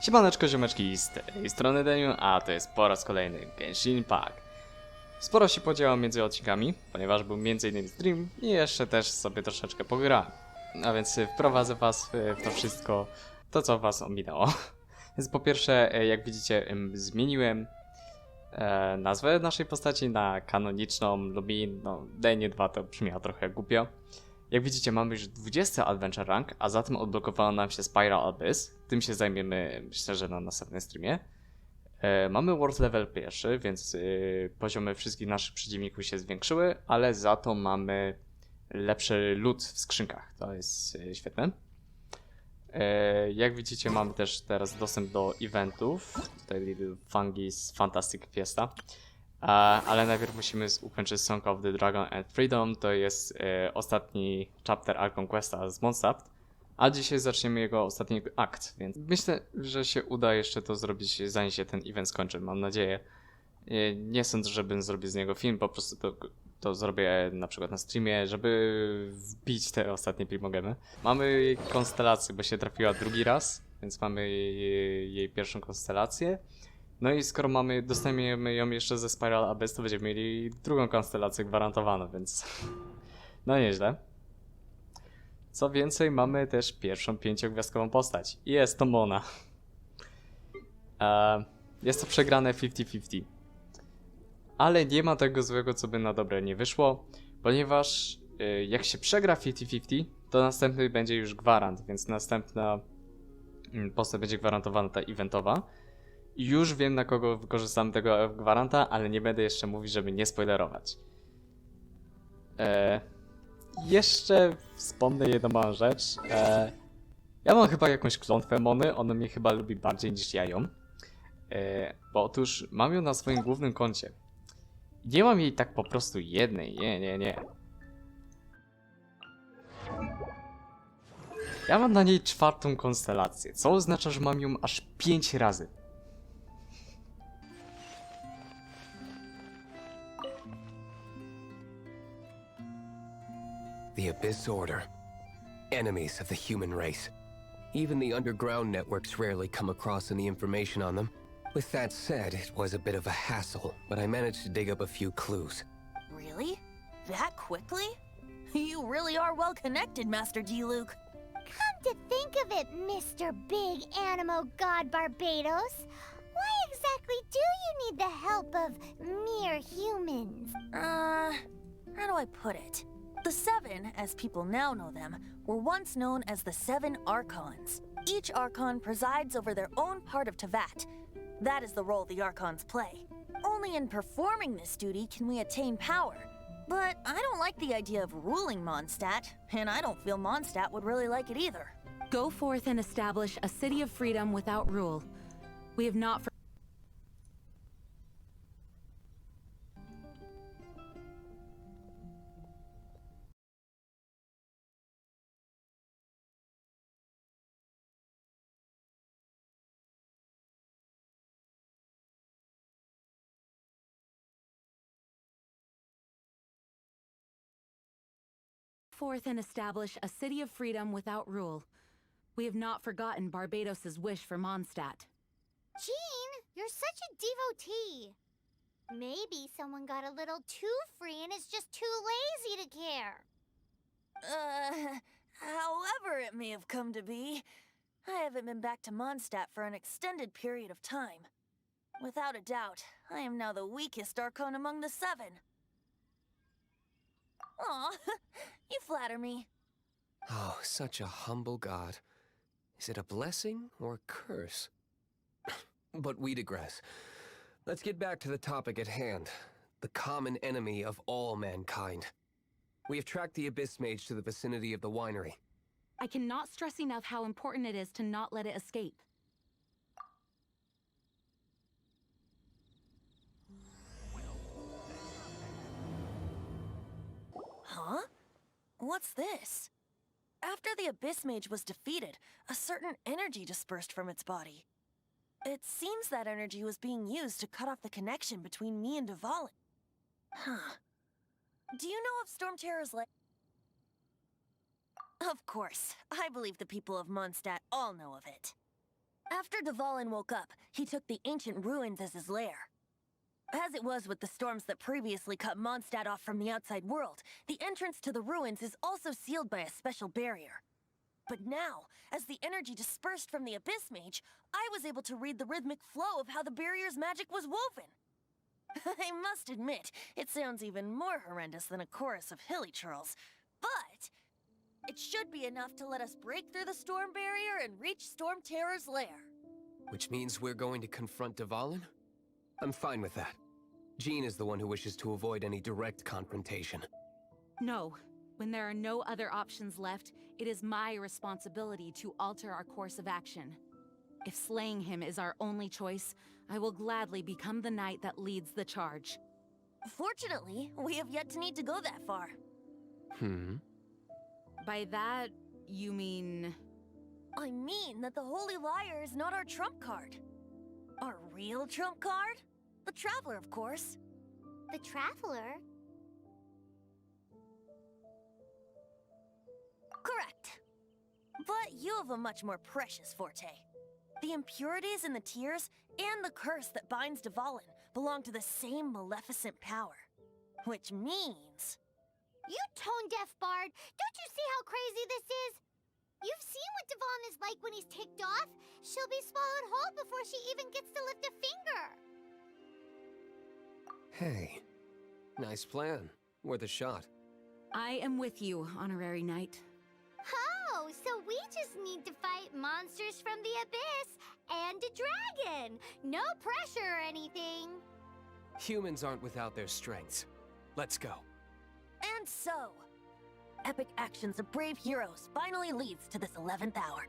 Siemaneczko ziomeczki, z tej strony Deniu, a to jest po raz kolejny Genshin Impact. Sporo się podziało między odcinkami, ponieważ był m.in. stream i jeszcze też sobie troszeczkę pograłem. A więc wprowadzę was w to wszystko, to co was ominęło. Więc po pierwsze, jak widzicie, zmieniłem nazwę naszej postaci na kanoniczną Lubin, no Deniu 2 to brzmiało trochę głupio. Jak widzicie, mamy już 20 Adventure Rank, a zatem odblokowało nam się Spiral Abyss. Tym się zajmiemy, myślę, że na następnym streamie. Mamy World Level 1, więc poziomy wszystkich naszych przeciwników się zwiększyły, ale za to mamy lepszy loot w skrzynkach. To jest świetne. Jak widzicie, mamy też teraz dostęp do eventów. Tutaj Little Fungi's Fantastic Fiesta. Ale najpierw musimy ukończyć Song of the Dragon and Freedom. To jest ostatni chapter Archon Questa z Mondstadt. A dzisiaj zaczniemy jego ostatni akt, więc myślę, że się uda jeszcze to zrobić, zanim się ten event skończy, mam nadzieję. Nie sądzę, żebym zrobił z niego film, po prostu to zrobię na przykład na streamie, żeby wbić te ostatnie primogemy. Mamy konstelację, bo się trafiła drugi raz, więc mamy jej pierwszą konstelację. No i skoro dostaniemy ją jeszcze ze Spiral Abyss, to będziemy mieli drugą konstelację gwarantowaną, więc no nieźle. Co więcej, mamy też pierwszą 5-gwiazdkową postać i jest to Mona. Jest to przegrane 50-50. Ale nie ma tego złego, co by na dobre nie wyszło, ponieważ jak się przegra 50-50, to następny będzie już gwarant, więc następna postać będzie gwarantowana, ta eventowa. Już wiem, na kogo wykorzystam tego gwaranta, ale nie będę jeszcze mówić, żeby nie spoilerować. Jeszcze wspomnę jedną małą rzecz. Ja mam chyba jakąś klątwę Mony, ona mnie chyba lubi bardziej niż ja ją. Bo otóż mam ją na swoim głównym koncie. Nie mam jej tak po prostu jednej, nie. Ja mam na niej 4. konstelację, co oznacza, że mam ją aż 5 razy. The Abyss Order. Enemies of the human race. Even the underground networks rarely come across any information on them. With that said, it was a bit of a hassle, but I managed to dig up a few clues. Really? That quickly? You really are well connected, Master D. Luke. Come to think of it, Mr. Big Animo God Barbados, why exactly do you need the help of mere humans? How do I put it? The Seven, as people now know them, were once known as the Seven Archons. Each Archon presides over their own part of Teyvat. That is the role the Archons play. Only in performing this duty can we attain power. But I don't like the idea of ruling Mondstadt, and I don't feel Mondstadt would really like it either. Go forth and establish a city of freedom without rule. We have not forth and establish a city of freedom without rule. We have not forgotten Barbados's wish for Mondstadt. Jean, you're such a devotee. Maybe someone got a little too free and is just too lazy to care. However it may have come to be, I haven't been back to Mondstadt for an extended period of time. Without a doubt, I am now the weakest Archon among the Seven. Aw, you flatter me. Oh, such a humble god. Is it a blessing or a curse? But we digress. Let's get back to the topic at hand. The common enemy of all mankind. We have tracked the Abyss Mage to the vicinity of the winery. I cannot stress enough how important it is to not let it escape. Huh? What's this? After the Abyss Mage was defeated, a certain energy dispersed from its body. It seems that energy was being used to cut off the connection between me and Dvalin. Huh. Do you know of Stromterror's Of course. I believe the people of Mondstadt all know of it. After Dvalin woke up, he took the ancient ruins as his lair. As it was with the storms that previously cut Mondstadt off from the outside world, the entrance to the ruins is also sealed by a special barrier. But now, as the energy dispersed from the Abyss Mage, I was able to read the rhythmic flow of how the barrier's magic was woven. I must admit, it sounds even more horrendous than a chorus of hilly churls, but it should be enough to let us break through the storm barrier and reach Stromterror's lair. Which means we're going to confront Dvalin? I'm fine with that. Jean is the one who wishes to avoid any direct confrontation. No. When there are no other options left, it is my responsibility to alter our course of action. If slaying him is our only choice, I will gladly become the knight that leads the charge. Fortunately, we have yet to need to go that far. By that, you mean... I mean that the Holy Liar is not our trump card. Our real trump card? The Traveler, of course. The Traveler? Correct. But you have a much more precious forte. The impurities in the tears and the curse that binds Dvalin belong to the same maleficent power. Which means... You tone-deaf bard! Don't you see how crazy this is? You've seen what Dvalin is like when he's ticked off. She'll be swallowed whole before she even gets to lift a finger. Hey, nice plan. Worth a shot. I am with you, honorary knight. Oh, so we just need to fight monsters from the abyss and a dragon. No pressure or anything. Humans aren't without their strengths. Let's go. And so, epic actions of brave heroes finally leads to this 11th hour.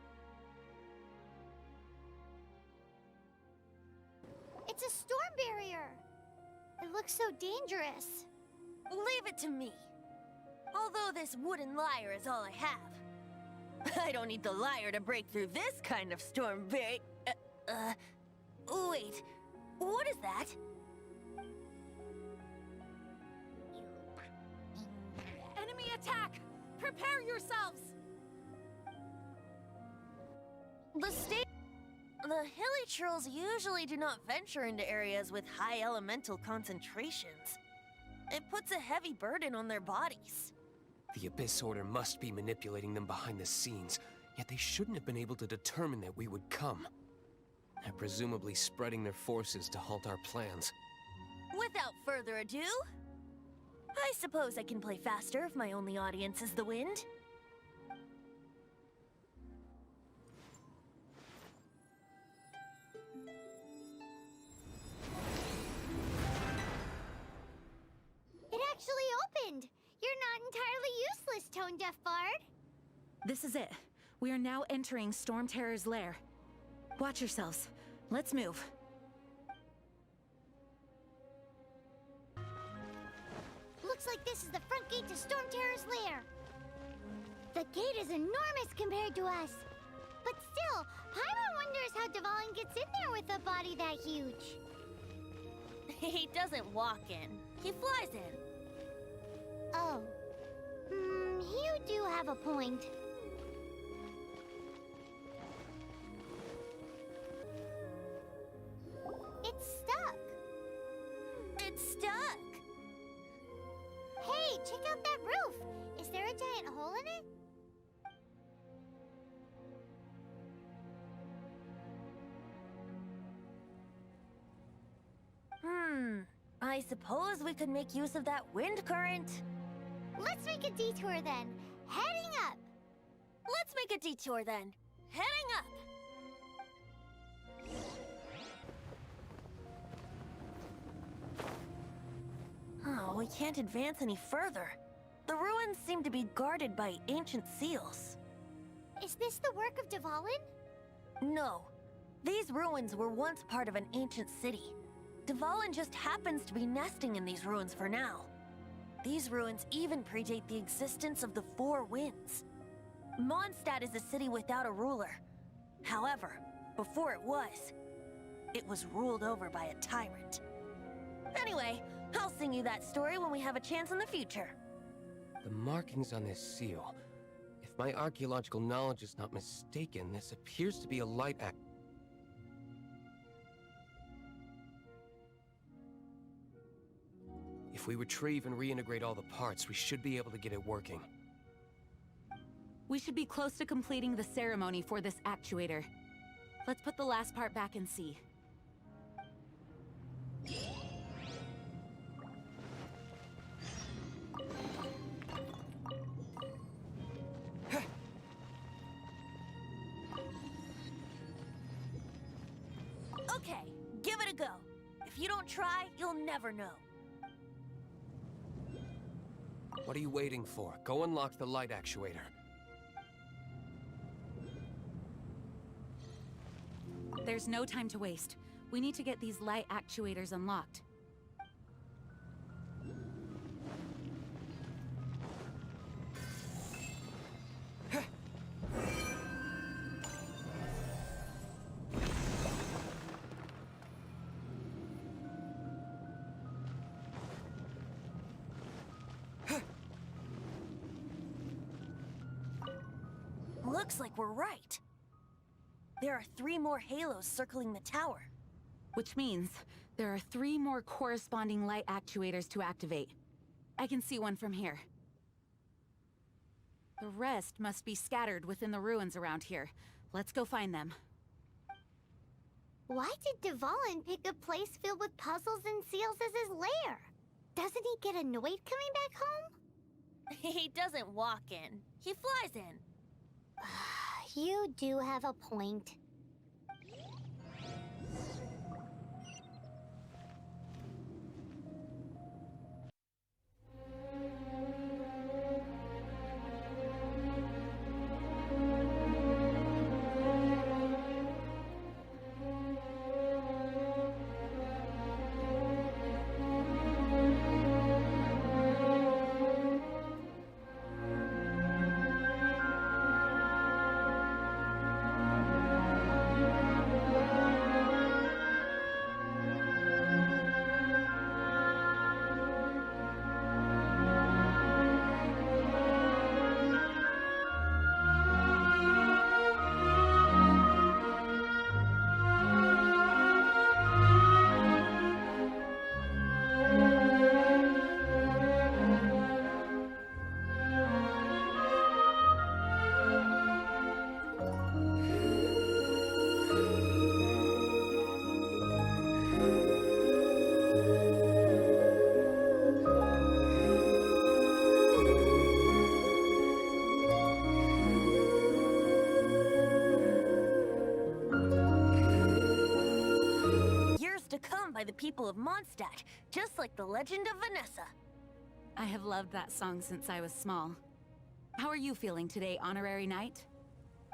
It's a storm barrier. It looks so dangerous. Leave it to me. Although this wooden lyre is all I have. I don't need the lyre to break through this kind of storm wait, what is that? Enemy attack! Prepare yourselves! The hilly trolls usually do not venture into areas with high elemental concentrations. It puts a heavy burden on their bodies. The Abyss Order must be manipulating them behind the scenes, yet they shouldn't have been able to determine that we would come. They're presumably spreading their forces to halt our plans. Without further ado, I suppose I can play faster if my only audience is the wind. It actually opened. You're not entirely useless, tone-deaf bard. This is it. We are now entering Stromterror's lair. Watch yourselves. Let's move. Looks like this is the front gate to Stromterror's lair. The gate is enormous compared to us. But still, Paimon wonders how Dvalin gets in there with a body that huge. He doesn't walk in. He flies in. Oh. You do have a point. It's stuck. It's stuck. Hey, check out that roof. Is there a giant hole in it? I suppose we could make use of that wind current. Let's make a detour then. Heading up. Let's make a detour then. Heading up. Oh, we can't advance any further. The ruins seem to be guarded by ancient seals. Is this the work of Dvalin? No. These ruins were once part of an ancient city. Dvalin just happens to be nesting in these ruins for now. These ruins even predate the existence of the Four Winds. Mondstadt is a city without a ruler. However, before it was ruled over by a tyrant. Anyway, I'll sing you that story when we have a chance in the future. The markings on this seal. If my archaeological knowledge is not mistaken, this appears to be a light act. If we retrieve and reintegrate all the parts, we should be able to get it working. We should be close to completing the ceremony for this actuator. Let's put the last part back and see. Okay, give it a go. If you don't try, you'll never know. What are you waiting for? Go unlock the light actuator. There's no time to waste. We need to get these light actuators unlocked. Looks like we're right. There are 3 more halos circling the tower. Which means there are 3 more corresponding light actuators to activate. I can see one from here. The rest must be scattered within the ruins around here. Let's go find them. Why did Dvalin pick a place filled with puzzles and seals as his lair? Doesn't he get annoyed coming back home? He doesn't walk in. He flies in. You do have a point. By the people of Mondstadt, just like the legend of Vanessa. I have loved that song since I was small. How are you feeling today, Honorary Knight?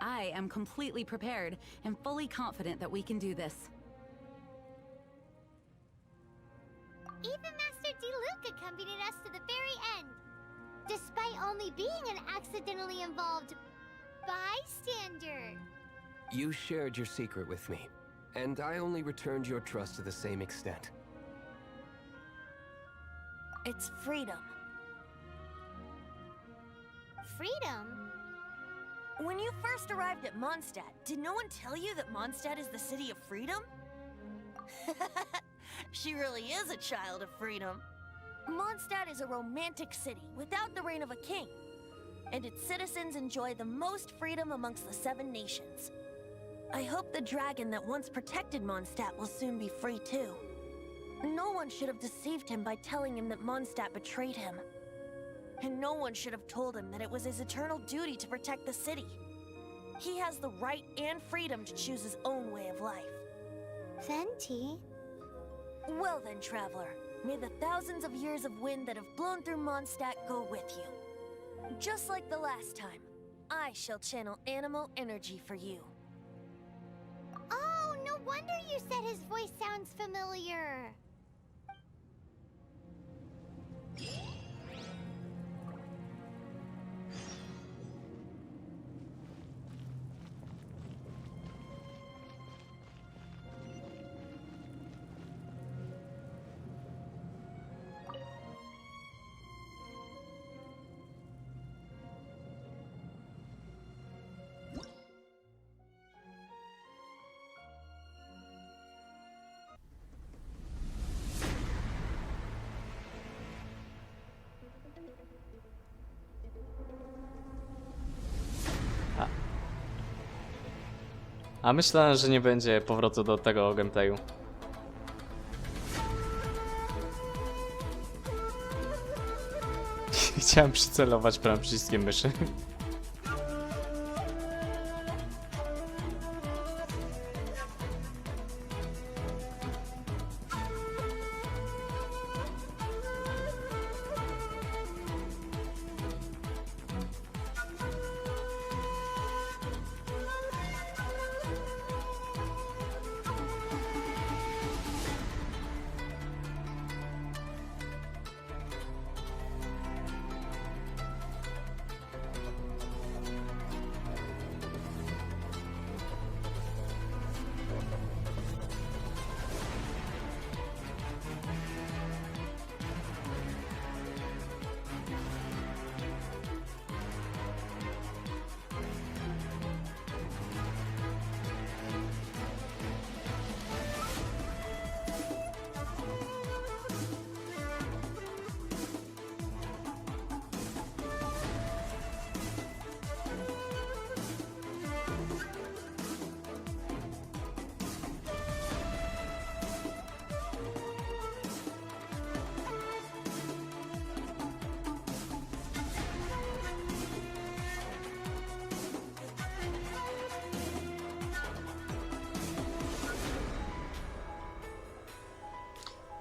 I am completely prepared and fully confident that we can do this. Even Master D. Luke accompanied us to the very end, despite only being an accidentally involved bystander. You shared your secret with me, and I only returned your trust to the same extent. It's freedom. Freedom? When you first arrived at Mondstadt, did no one tell you that Mondstadt is the city of freedom? She really is a child of freedom. Mondstadt is a romantic city without the reign of a king, and its citizens enjoy the most freedom amongst the 7 nations. I hope the dragon that once protected Mondstadt will soon be free too. No one should have deceived him by telling him that Mondstadt betrayed him. And no one should have told him that it was his eternal duty to protect the city. He has the right and freedom to choose his own way of life. Venti? Well then, traveler, may the thousands of years of wind that have blown through Mondstadt go with you. Just like the last time, I shall channel animal energy for you. Oh, no wonder you said his voice sounds familiar. A myślę, że nie będzie powrotu do tego gameplayu. Chciałem przycelować prawym przyciskiem myszy.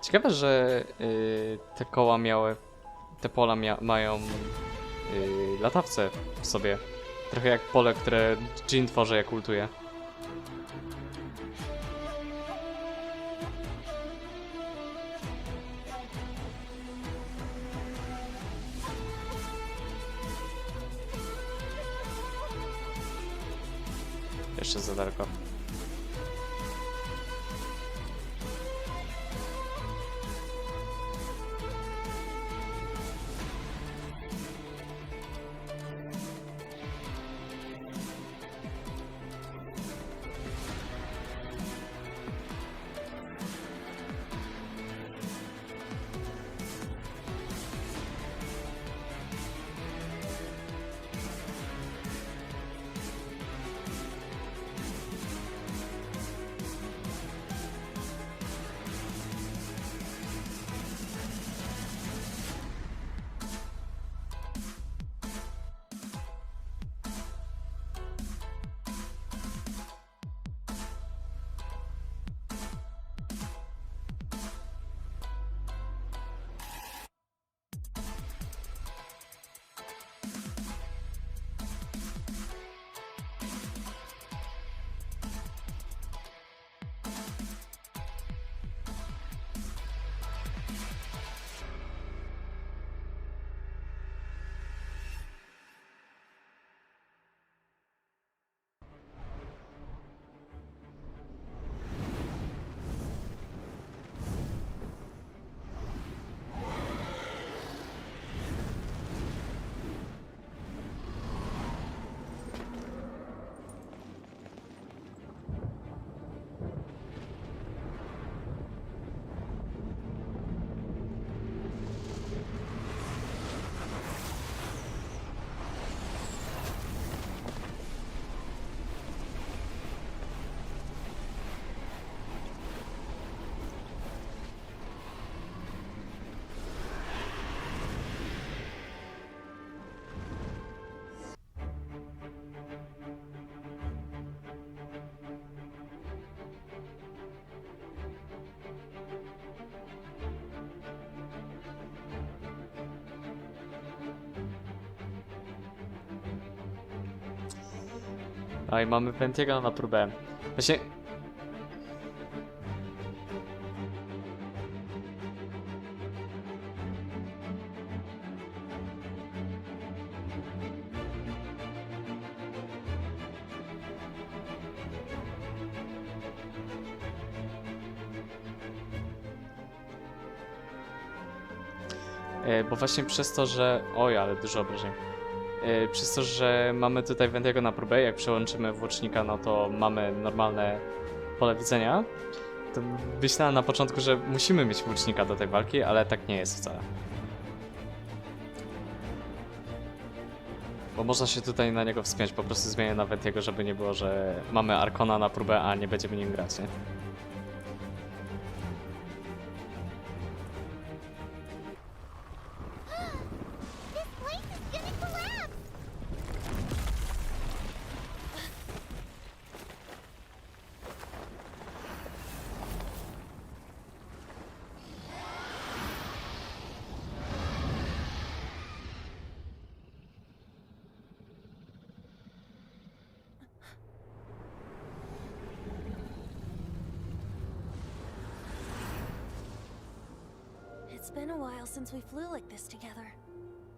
Ciekawe, że te koła miały, te pola mają latawce w sobie. Trochę jak pole, które Jin tworzy, jak ultuje. Jeszcze za daleko. A i mamy Ventiego na próbę. Właśnie... Bo właśnie przez to, że... Oj, ale dużo obrażeń. Przez to, że mamy tutaj Ventiego na próbę, jak przełączymy włącznika, no to mamy normalne pole widzenia. To myślałem na początku, że musimy mieć włącznika do tej walki, ale tak nie jest wcale. Bo można się tutaj na niego wspiąć, po prostu zmienię nawet jego, żeby nie było, że mamy Arkona na próbę, a nie będziemy nim grać, nie? This place is gonna collapse! It's been a while since we flew like this together.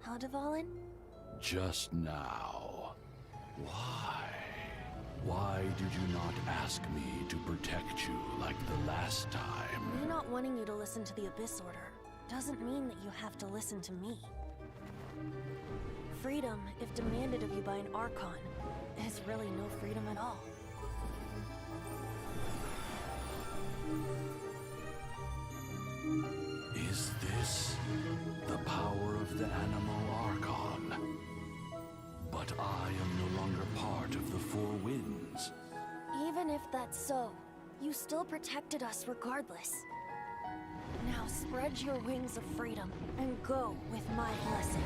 Huh, Dvalin? Just now. Why? Why did you not ask me to protect you like the last time? Me not wanting you to listen to the Abyss Order doesn't mean that you have to listen to me. Freedom, if demanded of you by an Archon, is really no freedom at all. Is this the power of the animal Archon? But I am no longer part of the Four Winds. Even if that's so, you still protected us regardless. Now spread your wings of freedom and go with my blessing.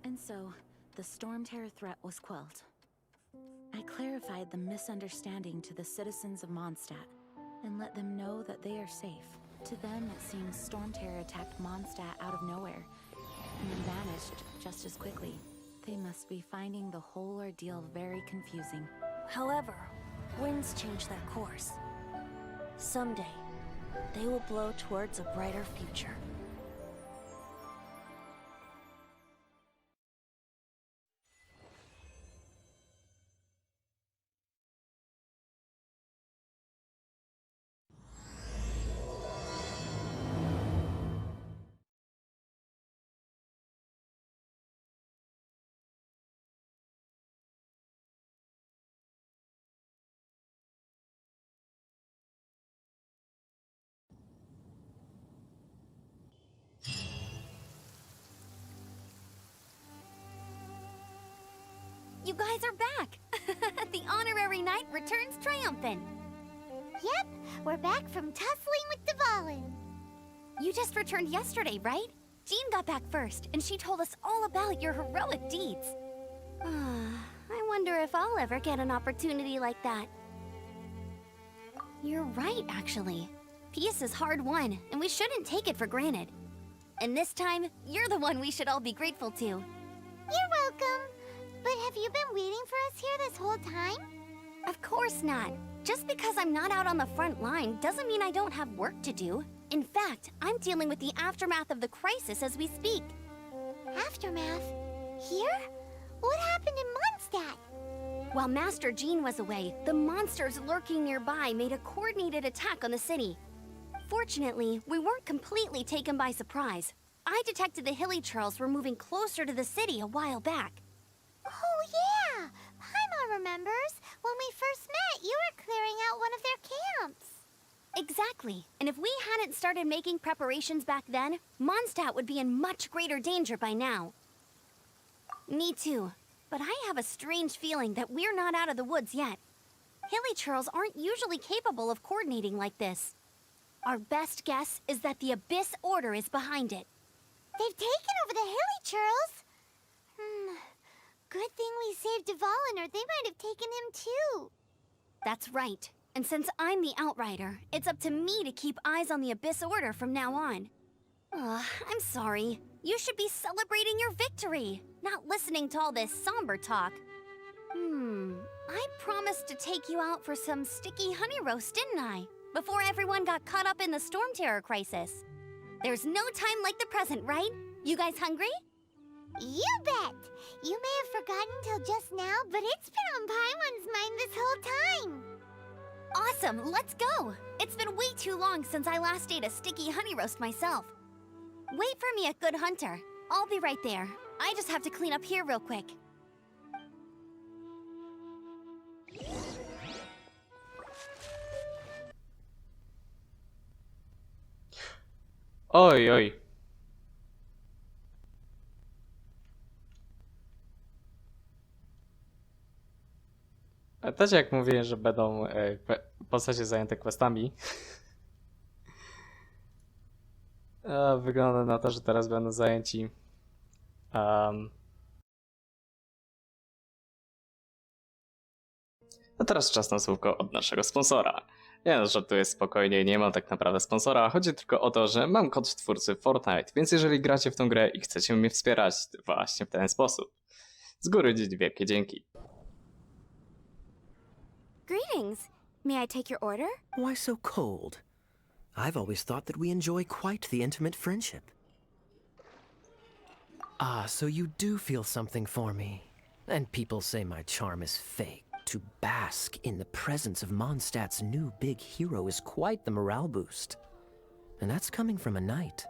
And so, the Stormterror threat was quelled. I clarified the misunderstanding to the citizens of Mondstadt and let them know that they are safe. To them, it seems Stormterror attacked Mondstadt out of nowhere and then vanished just as quickly. They must be finding the whole ordeal very confusing. However, winds change their course. Someday, they will blow towards a brighter future. You guys are back! The honorary knight returns triumphant. Yep, we're back from tussling with Dvalin. You just returned yesterday, right? Jean got back first, and she told us all about your heroic deeds. I wonder if I'll ever get an opportunity like that. You're right, actually. Peace is hard won, and we shouldn't take it for granted. And this time, you're the one we should all be grateful to. You're welcome. But have you been waiting for us here this whole time? Of course not. Just because I'm not out on the front line doesn't mean I don't have work to do. In fact, I'm dealing with the aftermath of the crisis as we speak. Aftermath? Here? What happened in Mondstadt? While Master Jean was away, the monsters lurking nearby made a coordinated attack on the city. Fortunately, we weren't completely taken by surprise. I detected the Hilly Churls were moving closer to the city a while back. Oh yeah! Paimon remembers. When we first met, you were clearing out one of their camps. Exactly. And if we hadn't started making preparations back then, Mondstadt would be in much greater danger by now. Me too. But I have a strange feeling that we're not out of the woods yet. Hilly Churls aren't usually capable of coordinating like this. Our best guess is that the Abyss Order is behind it. They've taken over the Hilly Churls. Good thing we saved Dvalin, or they might have taken him too. That's right. And since I'm the Outrider, it's up to me to keep eyes on the Abyss Order from now on. I'm sorry. You should be celebrating your victory, not listening to all this somber talk. I promised to take you out for some sticky honey roast, didn't I? Before everyone got caught up in the Stormterror crisis. There's no time like the present, right? You guys hungry? You bet! You may have forgotten till just now, but it's been on Paimon's mind this whole time. Awesome, let's go! It's been way too long since I last ate a sticky honey roast myself. Wait for me at Good Hunter. I'll be right there. I just have to clean up here real quick. Oj, oj. Też jak mówiłem, że będą postacie zajęte questami. Wygląda na to, że teraz będą zajęci a teraz czas na słówko od naszego sponsora. Ja żartuję spokojnie, nie mam tak naprawdę sponsora, chodzi tylko o to, że mam kod twórcy Fortnite, więc jeżeli gracie w tą grę i chcecie mnie wspierać właśnie w ten sposób, z góry wielkie dzięki. Greetings. May I take your order? Why so cold? I've always thought that we enjoy quite the intimate friendship. Ah, so you do feel something for me. And people say my charm is fake. To bask in the presence of Mondstadt's new big hero is quite the morale boost. And that's coming from a knight.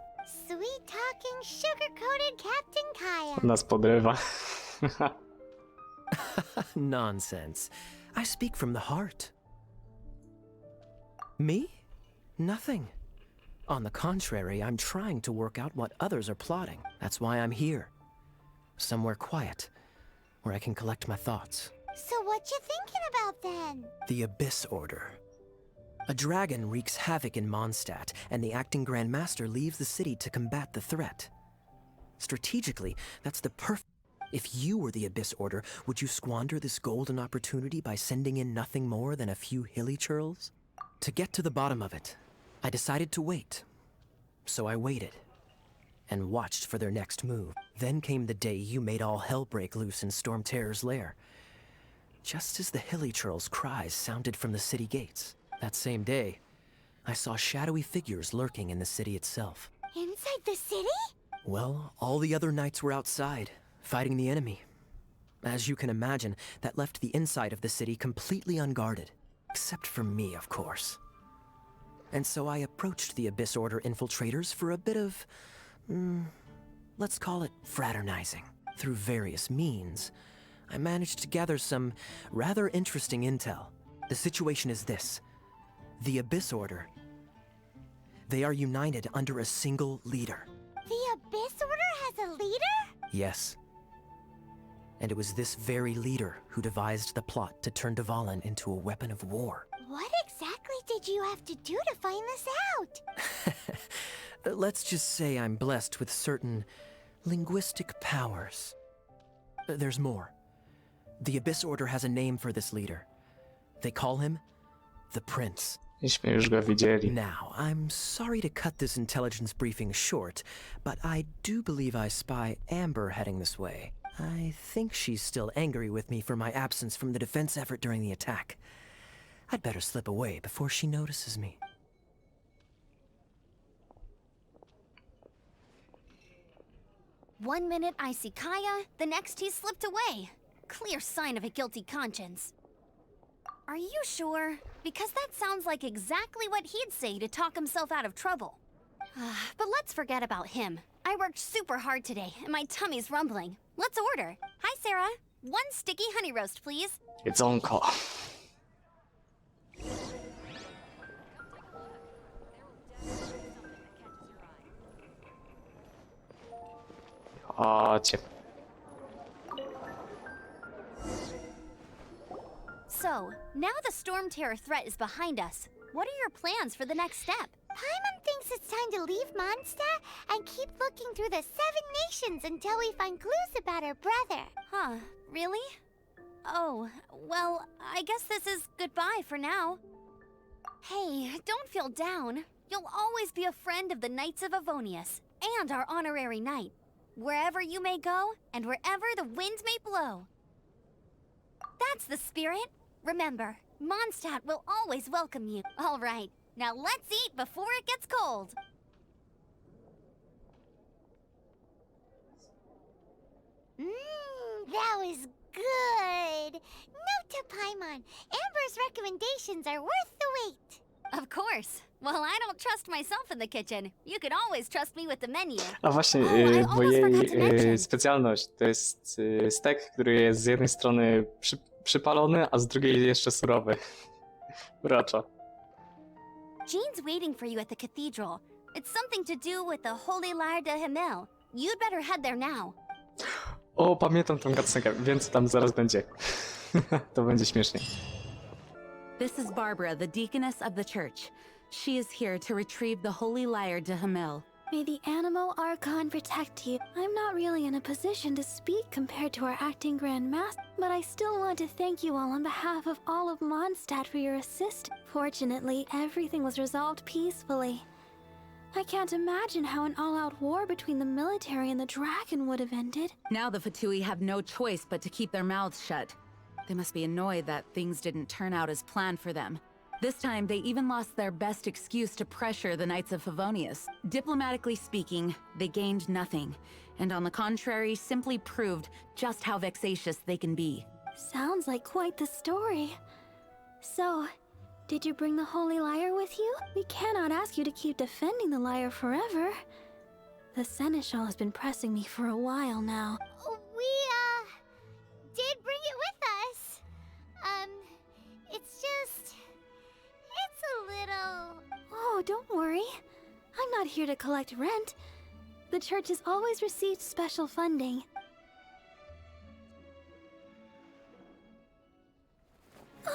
Sweet-talking, sugar-coated Captain Kaya. Nas podrywa. Nonsense. I speak from the heart. Me? Nothing. On the contrary, I'm trying to work out what others are plotting. That's why I'm here. Somewhere quiet, where I can collect my thoughts. So what you thinking about then? The Abyss Order. A dragon wreaks havoc in Mondstadt, and the acting Grand Master leaves the city to combat the threat. Strategically, that's the perfect... If you were the Abyss Order, would you squander this golden opportunity by sending in nothing more than a few hilly churls? To get to the bottom of it, I decided to wait. So I waited, and watched for their next move. Then came the day you made all hell break loose in Stromterror's lair. Just as the hilly churls' cries sounded from the city gates. That same day, I saw shadowy figures lurking in the city itself. Inside the city? Well, all the other knights were outside, fighting the enemy. As you can imagine, that left the inside of the city completely unguarded. Except for me, of course. And so I approached the Abyss Order infiltrators for a bit of... let's call it fraternizing. Through various means, I managed to gather some rather interesting intel. The situation is this. The Abyss Order. They are united under a single leader. The Abyss Order has a leader? Yes. And it was this very leader who devised the plot to turn Dvalin into a weapon of war. What exactly did you have to do to find this out? Let's just say I'm blessed with certain linguistic powers. There's more. The Abyss Order has a name for this leader. They call him the Prince. Myśmy już go widzieli. Now, I'm sorry to cut this intelligence briefing short, but I do believe I spy Amber heading this way. I think she's still angry with me for my absence from the defense effort during the attack. I'd better slip away before she notices me. One minute I see Kaya, the next he's slipped away. Clear sign of a guilty conscience. Are you sure? Because that sounds like exactly what he'd say to talk himself out of trouble. But let's forget about him. I worked super hard today, and my tummy's rumbling. Let's order. Hi, Sarah. One sticky honey roast, please. Jedzonko. Chodźcie. So, now the Storm Terror threat is behind us. What are your plans for the next step? Paimon thinks it's time to leave Mondstadt and keep looking through the 7 nations until we find clues about her brother. Huh, really? Oh, well, I guess this is goodbye for now. Hey, don't feel down. You'll always be a friend of the Knights of Avonius, and our honorary knight. Wherever you may go, and wherever the wind may blow. That's the spirit. Remember, Mondstadt will always welcome you. All right, now let's eat before it gets cold. That was good. Note to Paimon, Amber's recommendations are worth the wait. Of course. Well, I don't trust myself in the kitchen. You can always trust me with the menu. A właśnie, I bo almost forgot to jej mention. specjalność to jest stek, który jest z jednej strony przypalony, a z drugiej jeszcze surowy. Uroczo. Jean's waiting for you at the cathedral. It's something to do with the Holy Lyre de Himmel. You'd better head there now. O, pamiętam tą cutscenkę, wiem co tam zaraz będzie. To będzie śmiesznie. This is Barbara, the deaconess of the church. She is here to retrieve the Holy Lyre de Himmel. May the Animal Archon protect you. I'm not really in a position to speak compared to our acting Grand Master, but I still want to thank you all on behalf of all of Mondstadt for your assist. Fortunately, everything was resolved peacefully. I can't imagine how an all-out war between the military and the dragon would have ended. Now the Fatui have no choice but to keep their mouths shut. They must be annoyed that things didn't turn out as planned for them. This time, they even lost their best excuse to pressure the Knights of Favonius. Diplomatically speaking, they gained nothing, and on the contrary, simply proved just how vexatious they can be. Sounds like quite the story. So, did you bring the Holy Lyre with you? We cannot ask you to keep defending the lyre forever. The Seneschal has been pressing me for a while now. We, did bring it with us. It's just... it's a little... Oh, don't worry. I'm not here to collect rent. The church has always received special funding. The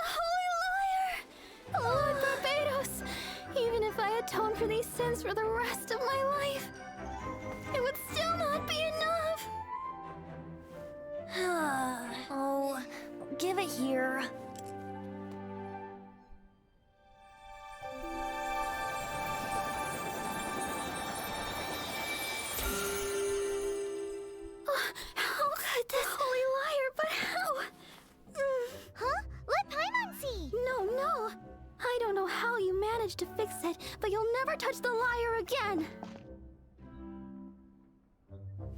Holy Lyre! Lord Barbados! Even if I atone for these sins for the rest of my life, it would still not be enough! Oh, give it here. How could this Holy Lyre, but how? Huh? Let Paimon see! No. I don't know how you managed to fix it, but you'll never touch the lyre again!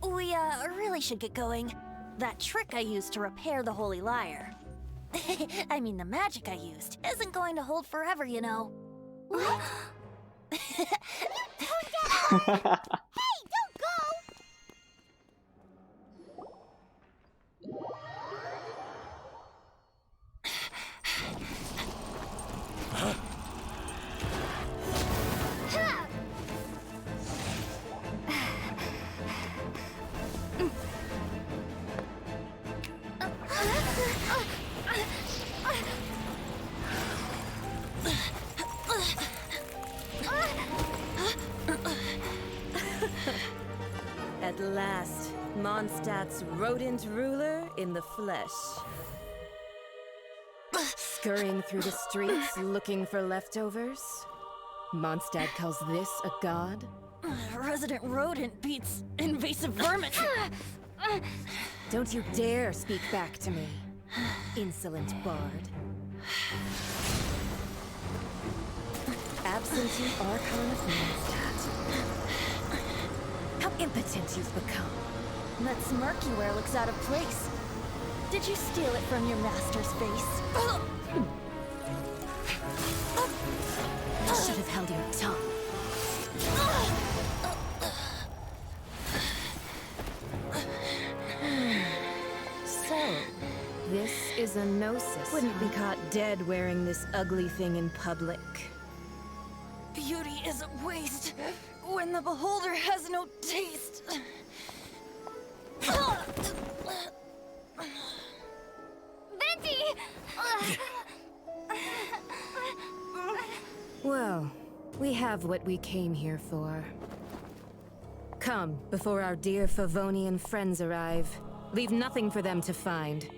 We, really should get going. That trick I used to repair the Holy Lyre. I mean, the magic I used isn't going to hold forever, you know. What? Hey, don't go! At last, Mondstadt's rodent ruler in the flesh. Scurrying through the streets looking for leftovers? Mondstadt calls this a god? Resident rodent beats invasive vermin. Don't you dare speak back to me, insolent bard. Absentee Archon of Mondstadt. How impotent you've become. That smirk you wear looks out of place. Did you steal it from your master's face? You should have held your tongue. So, this is a gnosis. Wouldn't be caught dead wearing this ugly thing in public. Beauty is a waste when the beholder has no taste. Venti! Well, we have what we came here for. Come, before our dear Favonian friends arrive. Leave nothing for them to find.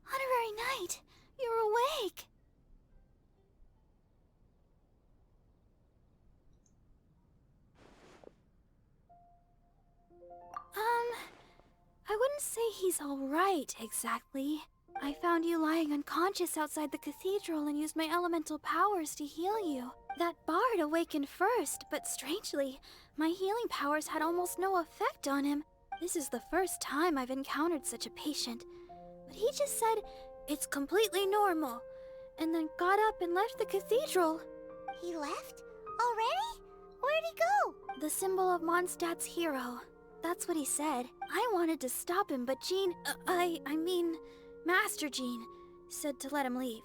Honorary Knight, you're awake. I wouldn't say he's all right, exactly. I found you lying unconscious outside the cathedral and used my elemental powers to heal you. That bard awakened first, but strangely, my healing powers had almost no effect on him. This is the first time I've encountered such a patient. But he just said It's completely normal. And then got up and left the cathedral. He left? Already? Where'd he go? The symbol of Mondstadt's hero. That's what he said. I wanted to stop him, but Jean, I mean, Master Jean, said to let him leave.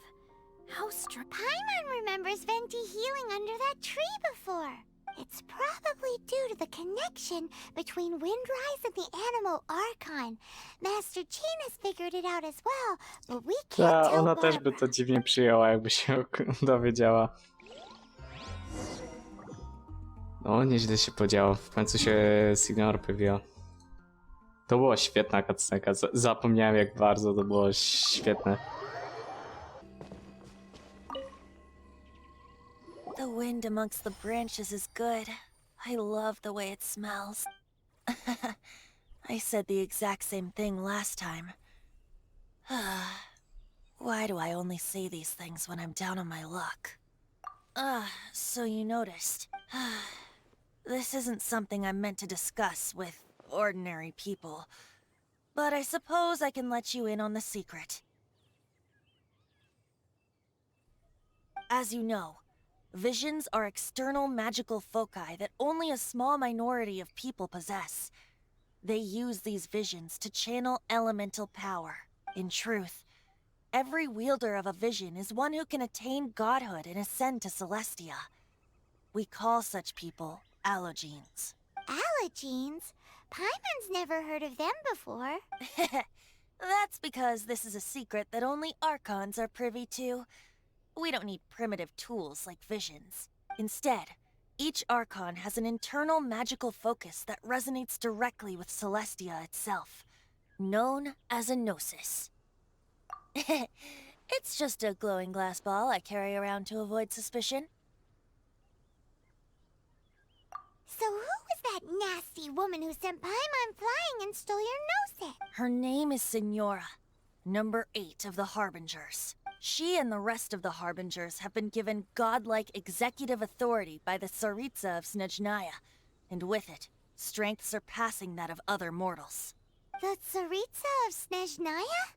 How strange. Paimon remembers Venti healing under that tree before. It's probably due to the connection between Windrise and the Animal Archon. Master Jean has figured it out as well, but we can't tell Ona też what. by to dziwnie przyjęła, jakby się dowiedziała. No, nieźle się podziało. W końcu się Signor pojawiła. To była świetna cutscenka. Zapomniałem, jak bardzo to było świetne. The wind amongst the branches is good. I love the way it smells. I said the exact same thing last time. Why do I only say these things when I'm down on my luck? So you noticed. This isn't something I'm meant to discuss with ordinary people, but I suppose I can let you in on the secret. As you know, visions are external magical foci that only a small minority of people possess. They use these visions to channel elemental power. In truth, every wielder of a vision is one who can attain godhood and ascend to Celestia. We call such people allogenes. Allogenes? Paimon's never heard of them before. That's because this is a secret that only Archons are privy to. We don't need primitive tools like visions. Instead, each Archon has an internal magical focus that resonates directly with Celestia itself, known as a gnosis. It's just a glowing glass ball I carry around to avoid suspicion. So who was that nasty woman who sent Paimon flying and stole your gnosis? Her name is Signora, number 8 of the Harbingers. She and the rest of the Harbingers have been given godlike executive authority by the Tsaritsa of Snezhnaya, and with it, strength surpassing that of other mortals. The Tsaritsa of Snezhnaya?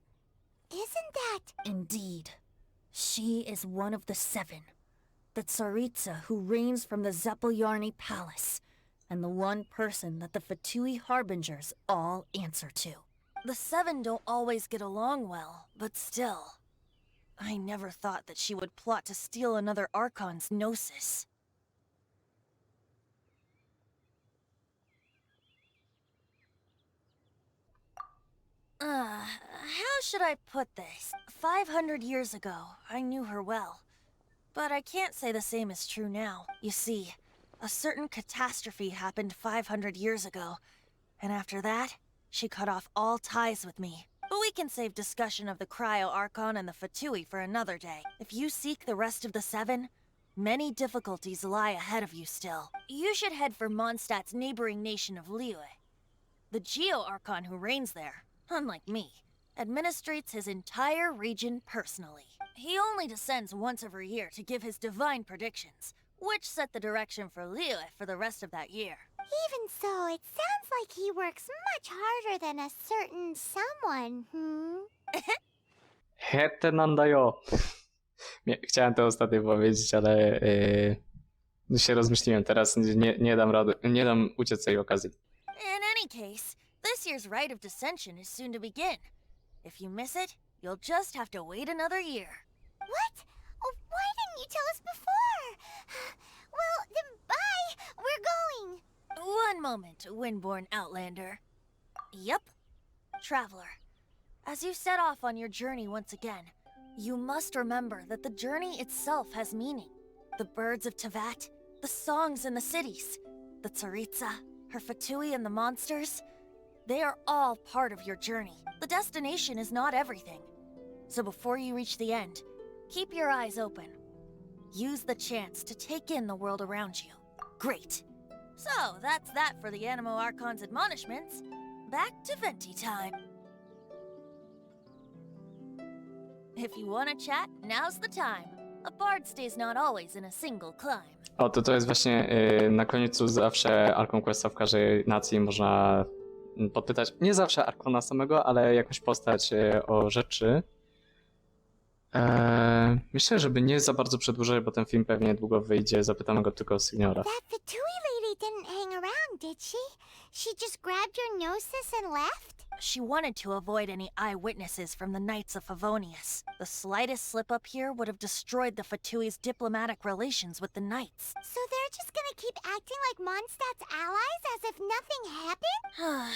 Isn't that... Indeed. She is one of the 7. The Tsaritsa who reigns from the Zeppeljárny Palace, and the one person that the Fatui Harbingers all answer to. The 7 don't always get along well, but still... I never thought that she would plot to steal another Archon's gnosis. How should I put this? 500 years ago, I knew her well. But I can't say the same is true now. You see, a certain catastrophe happened 500 years ago, and after that, she cut off all ties with me. But we can save discussion of the Cryo Archon and the Fatui for another day. If you seek the rest of the 7, many difficulties lie ahead of you still. You should head for Mondstadt's neighboring nation of Liyue. The Geo Archon who reigns there, unlike me, administrates his entire region personally. He only descends once every year to give his divine predictions, which set the direction for Liyue for the rest of that year. Even so, it sounds like he works much harder than a certain someone, Hete nandayo. Chciałem to ostatnio powiedzieć, ale się rozmyśliłem. Teraz nie dam rady, nie dam uciec tej okazji. In any case, this year's Rite of Descension is soon to begin. If you miss it, you'll just have to wait another year. What? Oh, why didn't you tell us before? Well, then bye! We're going! One moment, Windborn Outlander. Yup. Traveler, as you set off on your journey once again, you must remember that the journey itself has meaning. The birds of Tevat, the songs in the cities, the Tsaritsa, her Fatui and the monsters, they are all part of your journey. The destination is not everything. So before you reach the end, keep your eyes open. Use the chance to take in the world around you. Great. So, that's that for the Animo Archon's admonishments. Back to Venti time. If you want to chat, now's the time. A bard stays not always in a single climb. O, to jest właśnie na końcu zawsze Archon Questa w każdej nacji można podpytać, nie zawsze Archona samego, ale jakąś postać o rzeczy. Myślę, żeby nie za bardzo przedłużać, bo ten film pewnie niedługo wyjdzie. Zapytamy go tylko o Signora. That Fatui lady didn't hang around, did she? She just grabbed your gnosis and left? She wanted to avoid any eyewitnesses from the Knights of Favonius. The slightest slip-up here would have destroyed the Fatui's diplomatic relations with the Knights. So they're just gonna keep acting like Mondstadt's allies as if nothing happened?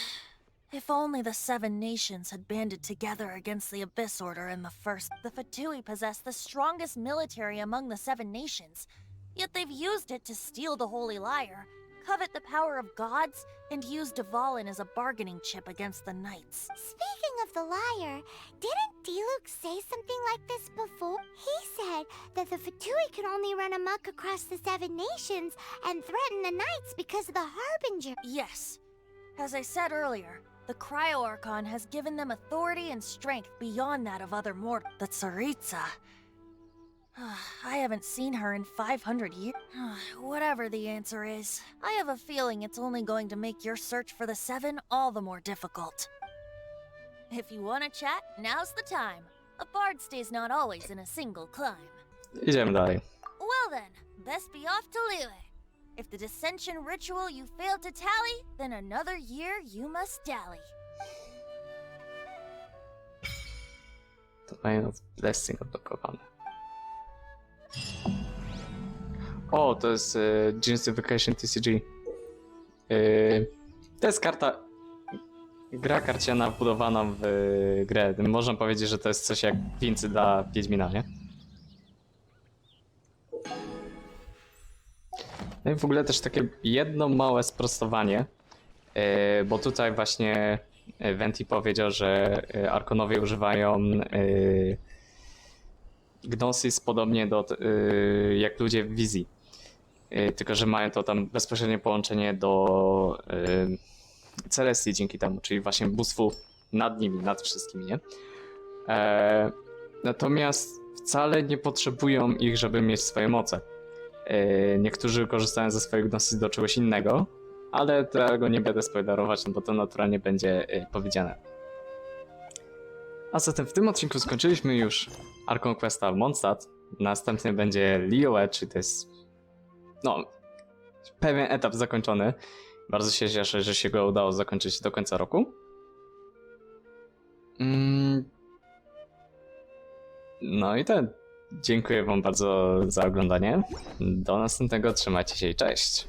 If only the 7 nations had banded together against the Abyss Order in the first. The Fatui possess the strongest military among the 7 nations, yet they've used it to steal the Holy Lyre, covet the power of gods, and use Dvalin as a bargaining chip against the Knights. Speaking of the lyre, didn't Diluc say something like this before? He said that the Fatui can only run amok across the 7 nations and threaten the Knights because of the Harbinger. Yes. As I said earlier, the Cryo-Archon has given them authority and strength beyond that of other mortals. The Cisza. I haven't seen her in 500 years. Whatever the answer is, I have a feeling it's only going to make your search for the 7 all the more difficult. If you want to chat, now's the time. A bard stays not always in a single climb. Idziemy dalej. Well then, best be off to Lille. If the dissension ritual you failed to tally, then another year you must dally. To mają blessing odblokowany. O, to jest Gensification TCG. To jest gra karciana wbudowana w grę. Można powiedzieć, że to jest coś jak Wincy dla Wiedźmina, nie? No i w ogóle też takie jedno małe sprostowanie, bo tutaj właśnie Venti powiedział, że Arkonowie używają Gnosis podobnie jak ludzie w wizji. Tylko że mają to tam bezpośrednie połączenie do Celestii dzięki temu, czyli właśnie bóstwu nad nimi, nad wszystkimi, nie? Natomiast wcale nie potrzebują ich, żeby mieć swoje moce. Niektórzy korzystają ze swojego Gnosis do czegoś innego, ale tego nie będę spoilerować, no bo to naturalnie będzie powiedziane. A zatem w tym odcinku skończyliśmy już Archon Questa Mondstadt. Następny będzie Lille, czyli to jest pewien etap zakończony. Bardzo się cieszę, że się go udało zakończyć do końca roku. No i dziękuję wam bardzo za oglądanie. Do następnego, trzymajcie się i cześć.